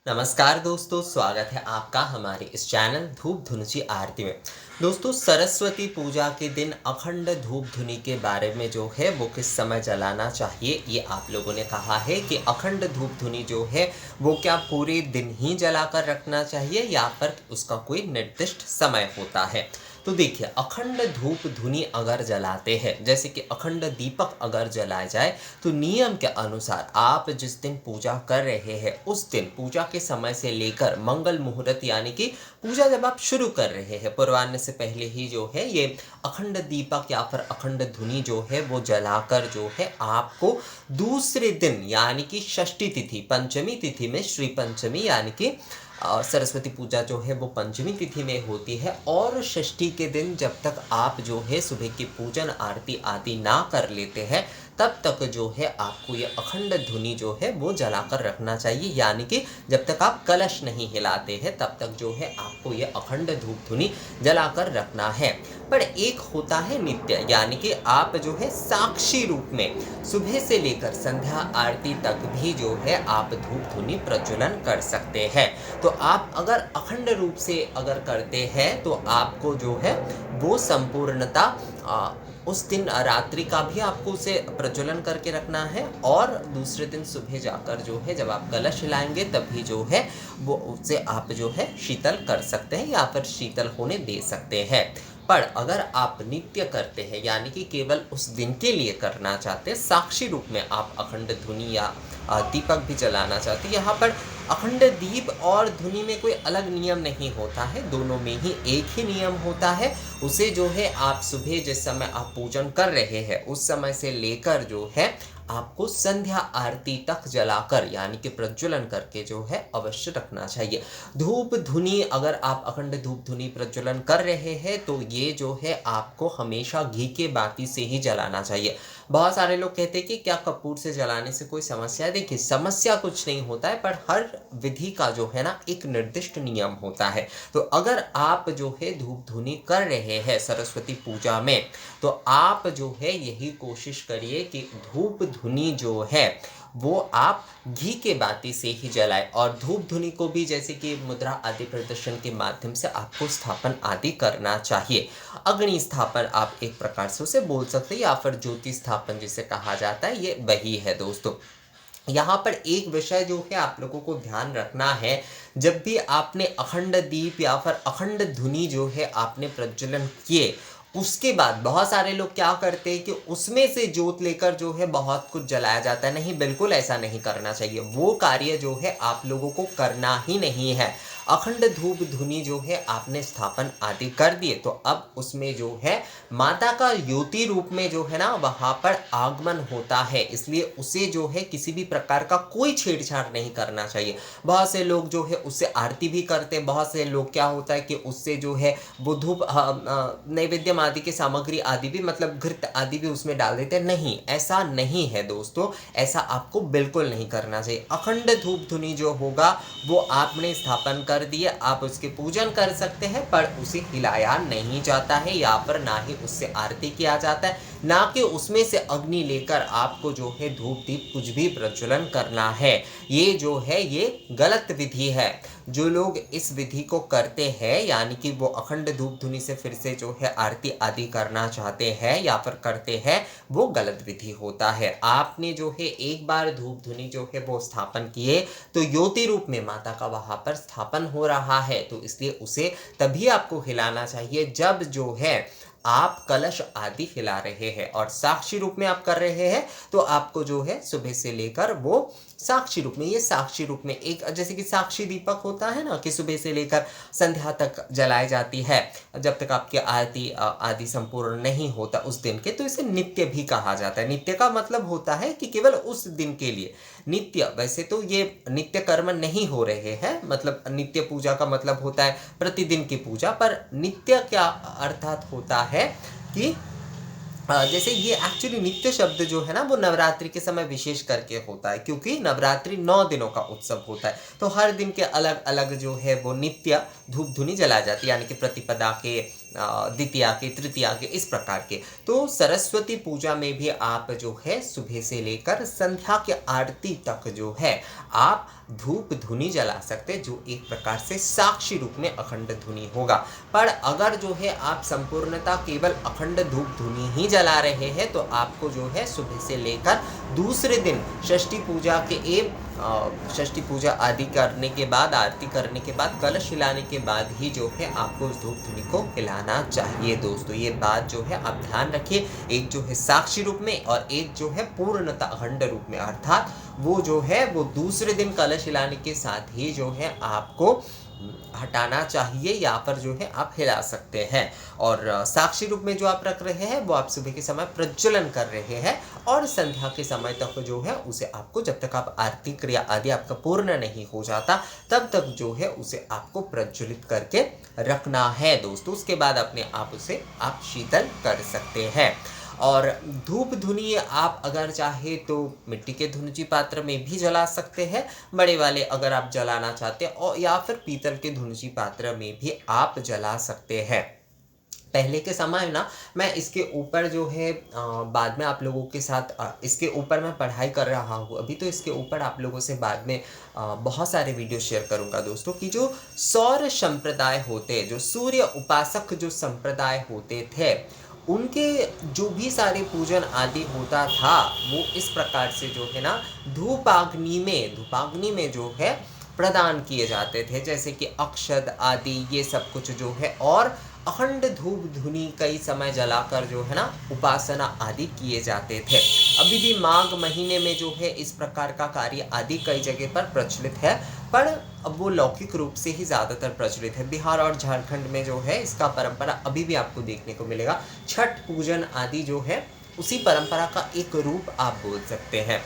नमस्कार दोस्तों, स्वागत है आपका हमारे इस चैनल धूप धुनुची आरती में। दोस्तों, सरस्वती पूजा के दिन अखंड धूप धुनी के बारे में जो है वो किस समय जलाना चाहिए, ये आप लोगों ने कहा है कि अखंड धूप धुनी जो है वो क्या पूरे दिन ही जलाकर रखना चाहिए या फिर उसका कोई निर्दिष्ट समय होता है। तो देखिए, अखंड धूप धुनी अगर जलाते हैं, जैसे कि अखंड दीपक अगर जलाया जाए, तो नियम के अनुसार आप जिस दिन पूजा कर रहे हैं उस दिन पूजा के समय से लेकर मंगल मुहूर्त यानी कि पूजा जब आप शुरू कर रहे हैं पूर्वाह्न से पहले ही जो है ये अखंड दीपक या फिर अखंड धुनी जो है वो जलाकर जो है आपको दूसरे दिन यानी कि षष्ठी तिथि पंचमी तिथि में श्री पंचमी यानी कि सरस्वती पूजा जो है वो पंचमी तिथि में होती है और षष्ठी के दिन जब तक आप जो है सुबह की पूजन आरती आदि ना कर लेते हैं तब तक जो है आपको ये अखंड धुनी जो है वो जलाकर रखना चाहिए, यानी कि जब तक आप कलश नहीं हिलाते हैं तब तक जो है आपको ये अखंड धूप धुनी जलाकर रखना है। पर एक होता है नित्य, यानी कि आप जो है साक्षी रूप में सुबह से लेकर संध्या आरती तक भी जो है आप धूप धुनी प्रज्वलन कर सकते हैं। तो आप अगर अखंड रूप से अगर करते हैं तो आपको जो है वो संपूर्णता उस दिन रात्रि का भी आपको उसे प्रज्वलन करके रखना है और दूसरे दिन सुबह जाकर जो है जब आप कलश हिलाएंगे तभी जो है वो उसे आप जो है शीतल कर सकते हैं या फिर शीतल होने दे सकते हैं। पर अगर आप नित्य करते हैं यानी कि केवल उस दिन के लिए करना चाहते हैं, साक्षी रूप में आप अखंड धुनी या दीपक भी जलाना चाहते हैं, यहाँ पर अखंड दीप और धुनी में कोई अलग नियम नहीं होता है, दोनों में ही एक ही नियम होता है। उसे जो है आप सुबह जिस समय आप पूजन कर रहे हैं उस समय से लेकर जो है आपको संध्या आरती तक जलाकर यानी कि प्रज्वलन करके जो है अवश्य रखना चाहिए। धूप धुनी अगर आप अखंड धूप धुनी प्रज्वलन कर रहे हैं तो ये जो है आपको हमेशा घी के बाती से ही जलाना चाहिए। बहुत सारे लोग कहते हैं कि क्या कपूर से जलाने से कोई समस्या है। देखिए, समस्या कुछ नहीं होता है, पर हर विधि का जो है ना एक निर्दिष्ट नियम होता है। तो अगर आप जो है धूप धुनी कर रहे हैं सरस्वती पूजा में तो आप जो है यही कोशिश करिए कि धूप धुनी जो है वो आप घी के बाती से ही जलाएं और धूप धुनी को भी जैसे कि मुद्रा आदि प्रदर्शन के माध्यम से आपको स्थापन आदि करना चाहिए। अग्नि स्थापन आप एक प्रकार से उसे बोल सकते हैं या फिर ज्योति स्थापन जिसे कहा जाता है, ये वही है दोस्तों। यहाँ पर एक विषय जो है आप लोगों को ध्यान रखना है, जब भी आपने अखंड दीप या फिर अखंड धुनी जो है आपने प्रज्वलन किए उसके बाद बहुत सारे लोग क्या करते हैं कि उसमें से जोत लेकर जो है बहुत कुछ जलाया जाता है। नहीं, बिल्कुल ऐसा नहीं करना चाहिए। वो कार्य जो है आप लोगों को करना ही नहीं है। अखंड धूप धुनी जो है आपने स्थापन आदि कर दिए तो अब उसमें जो है माता का ज्योति रूप में जो है ना वहां पर आगमन होता है, इसलिए उसे जो है किसी भी प्रकार का कोई छेड़छाड़ नहीं करना चाहिए। बहुत से लोग जो है उससे आरती भी करते हैं, बहुत से लोग क्या होता है कि उससे जो है वो धूप नैवेद्यम आदि की सामग्री आदि भी मतलब घृत आदि भी उसमें डाल देते हैं। नहीं, ऐसा नहीं है दोस्तों, ऐसा आपको बिल्कुल नहीं करना चाहिए। अखंड धूप धुनी जो होगा वो आपने स्थापन कर दिए, आप उसके पूजन कर सकते हैं, पर उसे हिलाया नहीं जाता है या पर ना ही उससे आरती किया जाता है, ना कि उसमें से अग्नि लेकर आपको जो है धूप दीप कुछ भी प्रज्वलन करना है। ये जो है ये गलत विधि है। जो लोग इस विधि को करते हैं यानी कि वो अखंड धूप धुनी से फिर से जो है आरती आदि करना चाहते हैं या फिर करते हैं, वो गलत विधि होता है। आपने जो है एक बार धूप धुनी जो है वो स्थापन किए तो ज्योति रूप में माता का वहां पर स्थापन हो रहा है, तो इसलिए उसे तभी आपको हिलाना चाहिए जब जो है आप कलश आदि हिला रहे हैं। और साक्षी रूप में आप कर रहे हैं तो आपको जो है सुबह से लेकर वो साक्षी रूप में, ये साक्षी रूप में एक जैसे कि साक्षी दीपक होता है ना कि सुबह से लेकर संध्या तक जलाई जाती है जब तक आपकी आरती आदि संपूर्ण नहीं होता उस दिन के, तो इसे नित्य भी कहा जाता है। नित्य का मतलब होता है कि केवल उस दिन के लिए नित्य। वैसे तो ये नित्य कर्म नहीं हो रहे हैं, मतलब नित्य पूजा का मतलब होता है प्रतिदिन की पूजा, पर नित्य क्या अर्थात होता है कि जैसे ये एक्चुअली नित्य शब्द जो है ना वो नवरात्रि के समय विशेष करके होता है, क्योंकि नवरात्रि 9 दिनों का उत्सव होता है, तो हर दिन के अलग अलग जो है वो नित्य धूप धुनी जलाई जाती है, यानी कि प्रतिपदा के द्वितीया के तृतीया के इस प्रकार के। तो सरस्वती पूजा में भी आप जो है सुबह से लेकर संध्या के आरती तक जो है आप धूप धुनी जला सकते हैं, जो एक प्रकार से साक्षी रूप में अखंड धुनी होगा। पर अगर जो है आप संपूर्णतः केवल अखंड धूप धुनी ही जला रहे हैं तो आपको जो है सुबह से लेकर दूसरे दिन षष्ठी पूजा आदि करने के बाद, आरती करने के बाद, कलश हिलाने के बाद ही जो है आपको उस धूप धुनी को हिलाना चाहिए दोस्तों। ये बात जो है आप ध्यान रखिए, एक जो है साक्षी रूप में और एक जो है पूर्णतः अखंड रूप में, अर्थात वो जो है वो दूसरे दिन कलश हिलाने के साथ ही जो है आपको हटाना चाहिए या पर जो है आप हिला सकते हैं। और साक्षी रूप में जो आप रख रहे हैं वो आप सुबह के समय प्रज्वलन कर रहे हैं और संध्या के समय तक जो है उसे आपको, जब तक आप आरती क्रिया आदि आपका पूर्ण नहीं हो जाता तब तक जो है उसे आपको प्रज्वलित करके रखना है दोस्तों। उसके बाद अपने आप उसे आप शीतल कर सकते हैं। और धूप धुनी आप अगर चाहे तो मिट्टी के धुनुची पात्र में भी जला सकते हैं, बड़े वाले अगर आप जलाना चाहते हैं, और या फिर पीतल के धुनुची पात्र में भी आप जला सकते हैं। पहले के समय ना मैं इसके ऊपर जो है बाद में आप लोगों के साथ इसके ऊपर मैं पढ़ाई कर रहा हूँ अभी, तो इसके ऊपर आप लोगों से बाद में बहुत सारे वीडियो शेयर करूँगा दोस्तों कि जो सौर संप्रदाय होते, जो सूर्य उपासक जो संप्रदाय होते थे, उनके जो भी सारे पूजन आदि होता था वो इस प्रकार से जो है ना धूपाग्नि में जो है प्रदान किए जाते थे, जैसे कि अक्षत आदि ये सब कुछ जो है, और अखंड धूप धुनी कई समय जलाकर जो है ना उपासना आदि किए जाते थे। अभी भी माघ महीने में जो है इस प्रकार का कार्य आदि कई जगह पर प्रचलित है, पर अब वो लौकिक रूप से ही ज़्यादातर प्रचलित है। बिहार और झारखंड में जो है इसका परंपरा अभी भी आपको देखने को मिलेगा। छठ पूजन आदि जो है उसी परंपरा का एक रूप आप बोल सकते हैं।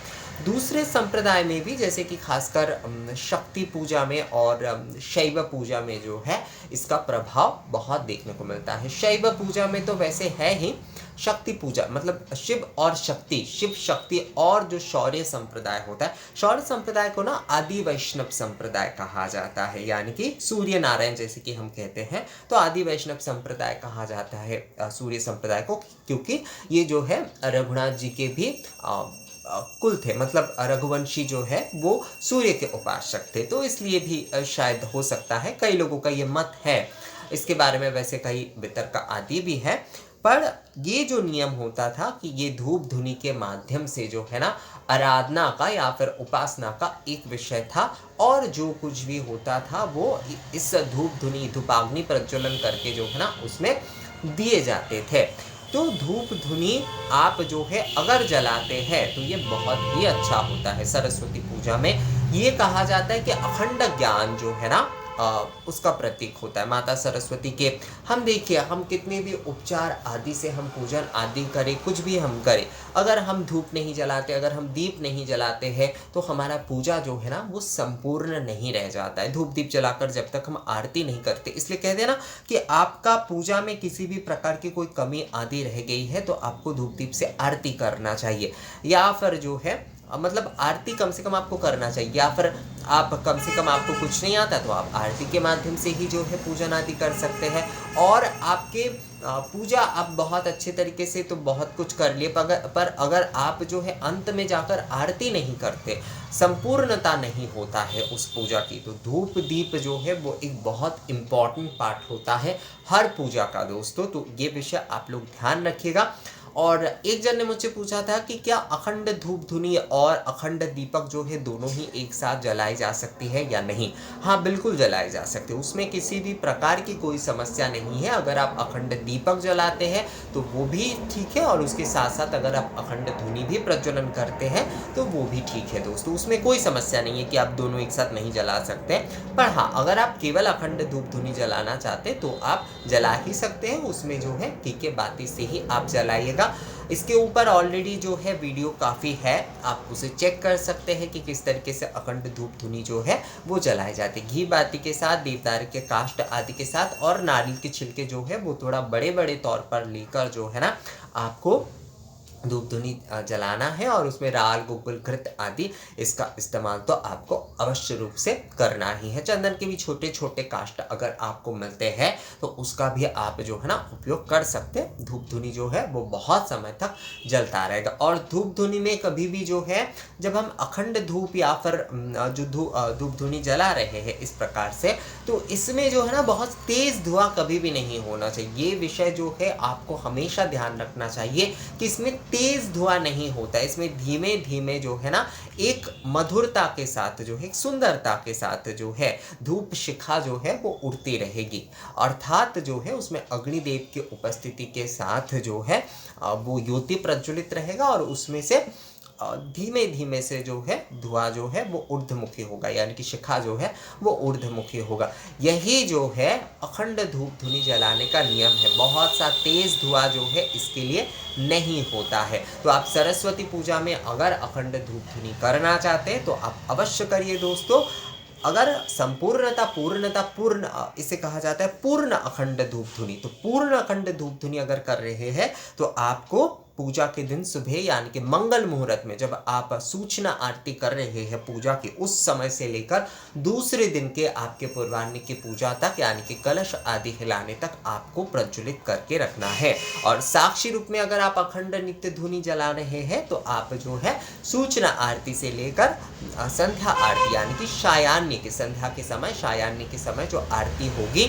दूसरे संप्रदाय में भी, जैसे कि खासकर शक्ति पूजा में और शैव पूजा में जो है इसका प्रभाव बहुत देखने को मिलता है। शैव पूजा में तो वैसे है ही, शक्ति पूजा मतलब शिव और शक्ति, शिव शक्ति और जो शौर्य संप्रदाय होता है, शौर्य संप्रदाय को ना आदि वैष्णव संप्रदाय कहा जाता है, यानी कि सूर्य नारायण जैसे कि हम कहते हैं, तो आदि वैष्णव संप्रदाय कहा जाता है सूर्य संप्रदाय को, क्योंकि ये जो है रघुनाथ जी के भी कुल थे, मतलब रघुवंशी जो है वो सूर्य के उपासक थे, तो इसलिए भी शायद हो सकता है, कई लोगों का ये मत है। इसके बारे में वैसे कई वितर्क आदि भी है, पर ये जो नियम होता था कि ये धूप धुनी के माध्यम से जो है ना आराधना का या फिर उपासना का एक विषय था, और जो कुछ भी होता था वो इस धूप धुनी धूपाग्नि प्रज्वलन करके जो है ना उसमें दिए जाते थे। तो धूप धुनी आप जो है अगर जलाते हैं तो ये बहुत ही अच्छा होता है। सरस्वती पूजा में ये कहा जाता है कि अखंड ज्ञान जो है ना उसका प्रतीक होता है। माता सरस्वती के हम देखिए, हम कितने भी उपचार आदि से हम पूजन आदि करें, कुछ भी हम करें, अगर हम धूप नहीं जलाते, अगर हम दीप नहीं जलाते हैं तो हमारा पूजा जो है ना वो संपूर्ण नहीं रह जाता है। धूप दीप जलाकर जब तक हम आरती नहीं करते, इसलिए कहते हैं ना कि आपका पूजा में किसी भी प्रकार की कोई कमी आदि रह गई है तो आपको धूप दीप से आरती करना चाहिए, या फिर जो है मतलब आरती कम से कम आपको करना चाहिए, या फिर आप कम से कम आपको कुछ नहीं आता तो आप आरती के माध्यम से ही जो है पूजन आदि कर सकते हैं। और आपके पूजा आप बहुत अच्छे तरीके से तो बहुत कुछ कर लिए, पर अगर आप जो है अंत में जाकर आरती नहीं करते, संपूर्णता नहीं होता है उस पूजा की, तो धूप दीप जो है वो एक बहुत इम्पॉर्टेंट पार्ट होता है हर पूजा का दोस्तों। तो ये विषय आप लोग ध्यान रखिएगा। और एक जन ने मुझसे पूछा था कि क्या अखंड धूप धुनी और अखंड दीपक जो है दोनों ही एक साथ जलाई जा सकती है या नहीं। हाँ, बिल्कुल जलाई जा सकती है, उसमें किसी भी प्रकार की कोई समस्या नहीं है। अगर आप अखंड दीपक जलाते हैं तो वो भी ठीक है, और उसके साथ साथ अगर आप अखंड धुनी भी प्रज्वलन करते हैं तो वो भी ठीक है दोस्तों, उसमें कोई समस्या नहीं है कि आप दोनों एक साथ नहीं जला सकते। पर हाँ, अगर आप केवल अखंड धूप धुनी जलाना चाहते तो आप जला ही सकते हैं, उसमें जो है ठीक बाती से ही आप जलाइएगा। इसके ऊपर ऑलरेडी जो है वीडियो काफ़ी है, आप उसे चेक कर सकते हैं कि किस तरीके से अखंड धूप धुनी जो है वो जलाई जाती है। घी बाती के साथ, देवदार के काष्ठ आदि के साथ, और नारियल के छिलके जो है वो थोड़ा बड़े बड़े तौर पर लेकर जो है ना आपको धूप धुनी जलाना है और उसमें राल गुग्गुल घृत आदि इसका इस्तेमाल तो आपको अवश्य रूप से करना ही है। चंदन के भी छोटे छोटे काष्ठ अगर आपको मिलते हैं तो उसका भी आप जो है ना उपयोग कर सकते हैं। धूप धुनी जो है वो बहुत समय तक जलता रहेगा। और धूप धुनी में कभी भी जो है जब हम अखंड धूप या फिर जो धूप धुनी जला रहे हैं इस प्रकार से, तो इसमें जो है ना बहुत तेज धुआं कभी भी नहीं होना चाहिए। ये विषय जो है आपको हमेशा ध्यान रखना चाहिए कि इसमें तेज धुआं नहीं होता है। इसमें धीमे धीमे जो है ना एक मधुरता के साथ जो है, एक सुंदरता के साथ जो है धूप शिखा जो है वो उड़ती रहेगी। अर्थात जो है उसमें अग्निदेव की उपस्थिति के साथ जो है वो ज्योति प्रज्वलित रहेगा और उसमें से धीमे धीमे से जो है धुआं जो है वो ऊर्ध्वमुखी होगा, यानी कि शिखा जो है वो ऊर्ध्वमुखी होगा। यही जो है अखंड धूप धुनी जलाने का नियम है। बहुत सा तेज धुआं जो है इसके लिए नहीं होता है। तो आप सरस्वती पूजा में अगर अखंड धूप धुनी करना चाहते हैं तो आप अवश्य करिए दोस्तों। अगर पूर्ण इसे कहा जाता है पूर्ण अखंड धूप धुनी, तो पूर्ण अखंड धूप धुनी अगर कर रहे हैं तो आपको पूजा के दिन सुबह यानी कि मंगल मुहूर्त में जब आप सूचना आरती कर रहे हैं पूजा की, उस समय से लेकर दूसरे दिन के आपके पूर्वाह्न की पूजा तक यानी कि कलश आदि हिलाने तक आपको प्रज्वलित करके रखना है। और साक्षी रूप में अगर आप अखंड नित्य धुनी जला रहे हैं तो आप जो है सूचना आरती से लेकर संध्या आरती यानी कि संध्या के समय सायाह्न के समय जो आरती होगी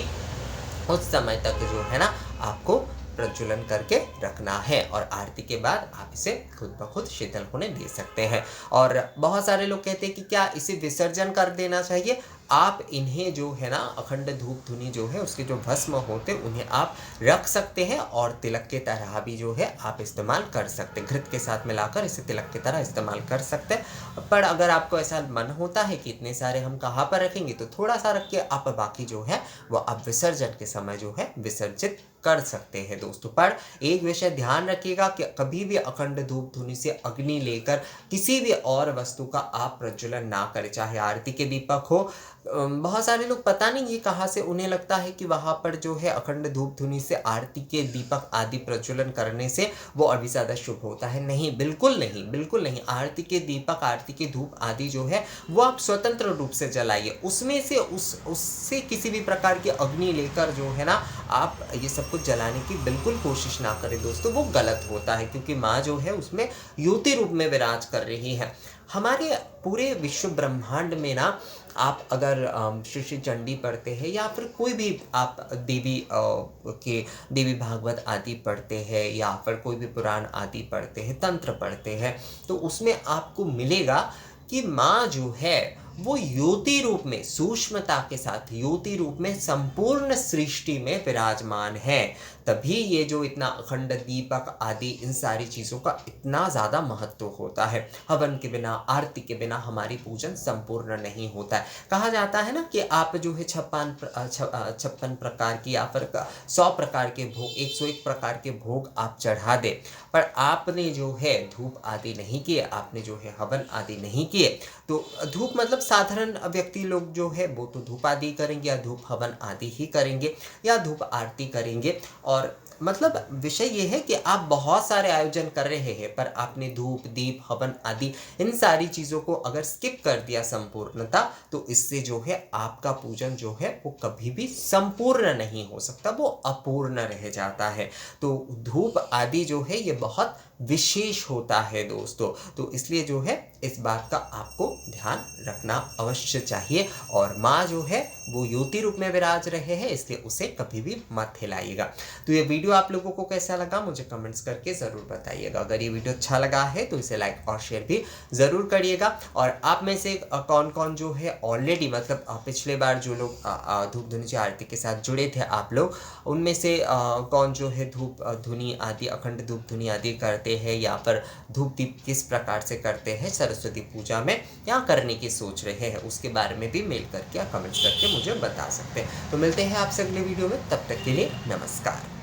उस समय तक जो है ना आपको प्रज्वलन करके रखना है। और आरती के बाद आप इसे खुद ब खुद शीतल होने दे सकते हैं। और बहुत सारे लोग कहते हैं कि क्या इसे विसर्जन कर देना चाहिए। आप इन्हें जो है ना अखंड धूप धुनी जो है उसके जो भस्म होते उन्हें आप रख सकते हैं और तिलक के तरह भी जो है आप इस्तेमाल कर सकते हैं। घृत के साथ मिलाकर इसे तिलक की तरह इस्तेमाल कर सकते हैं। पर अगर आपको ऐसा मन होता है कि इतने सारे हम कहाँ पर रखेंगे तो थोड़ा सा रख के आप बाकी जो है वो आप विसर्जन के समय जो है विसर्जित कर सकते हैं दोस्तों। पर एक विषय ध्यान रखिएगा कि कभी भी अखंड धूप धुनी से अग्नि लेकर किसी भी और वस्तु का आप प्रज्वलन ना करें, चाहे आरती के दीपक हो। बहुत सारे लोग पता नहीं ये कहाँ से उन्हें लगता है कि वहाँ पर जो है अखंड धूप धुनी से आरती के दीपक आदि प्रज्वलन करने से वो अभी ज़्यादा शुभ होता है। नहीं, बिल्कुल नहीं, बिल्कुल नहीं। आरती के दीपक आरती के धूप आदि जो है वो आप स्वतंत्र रूप से जलाइए। उसमें से उससे किसी भी प्रकार की अग्नि लेकर जो है ना आप ये सब कुछ जलाने की बिल्कुल कोशिश ना करें दोस्तों, वो गलत होता है। क्योंकि माँ जो है उसमें युति रूप में विराज कर रही है। हमारे पूरे विश्व ब्रह्मांड में ना आप अगर श्री श्री चंडी पढ़ते हैं या फिर कोई भी आप देवी भागवत आदि पढ़ते हैं या फिर कोई भी पुराण आदि पढ़ते हैं, तंत्र पढ़ते हैं, तो उसमें आपको मिलेगा कि माँ जो है वो योति रूप में सूक्ष्मता के साथ योति रूप में संपूर्ण सृष्टि में विराजमान है। तभी ये जो इतना अखंड दीपक आदि इन सारी चीज़ों का इतना ज़्यादा महत्व होता है। हवन के बिना आरती के बिना हमारी पूजन संपूर्ण नहीं होता है। कहा जाता है ना कि आप जो है 56 प्रकार की या फिर 100 प्रकार के भोग 101 प्रकार के भोग आप चढ़ा दे, पर आपने जो है धूप आदि नहीं किए, आपने जो है हवन आदि नहीं किए, तो धूप मतलब साधारण व्यक्ति लोग जो है वो तो धूप आदि करेंगे या धूप हवन आदि ही करेंगे या धूप आरती करेंगे। और मतलब विषय ये है कि आप बहुत सारे आयोजन कर रहे हैं पर आपने धूप दीप हवन आदि इन सारी चीज़ों को अगर स्किप कर दिया संपूर्णता, तो इससे जो है आपका पूजन जो है वो कभी भी संपूर्ण नहीं हो सकता, वो अपूर्ण रह जाता है। तो धूप आदि जो है ये बहुत विशेष होता है दोस्तों। तो इसलिए जो है इस बात का आपको ध्यान रखना अवश्य चाहिए। और माँ जो है वो युति रूप में विराज रहे हैं, इसलिए उसे कभी भी मत हिलाइएगा। तो ये वीडियो आप लोगों को कैसा लगा मुझे कमेंट्स करके ज़रूर बताइएगा। अगर ये वीडियो अच्छा लगा है तो इसे लाइक और शेयर भी ज़रूर करिएगा। और आप में से कौन कौन जो है ऑलरेडी मतलब पिछले बार जो लोग धूप धुनी आरती के साथ जुड़े थे आप लोग, उनमें से कौन जो है धूप धुनी आदि अखंड धूप धुनी आदि करते हैं या फिर धूप दीप किस प्रकार से करते हैं सरस्वती पूजा में या करने की सोच रहे हैं, उसके बारे में भी मेल करके या कमेंट्स करके मुझे बता सकते हैं। तो मिलते हैं आपसे अगले वीडियो में, तब तक के लिए नमस्कार।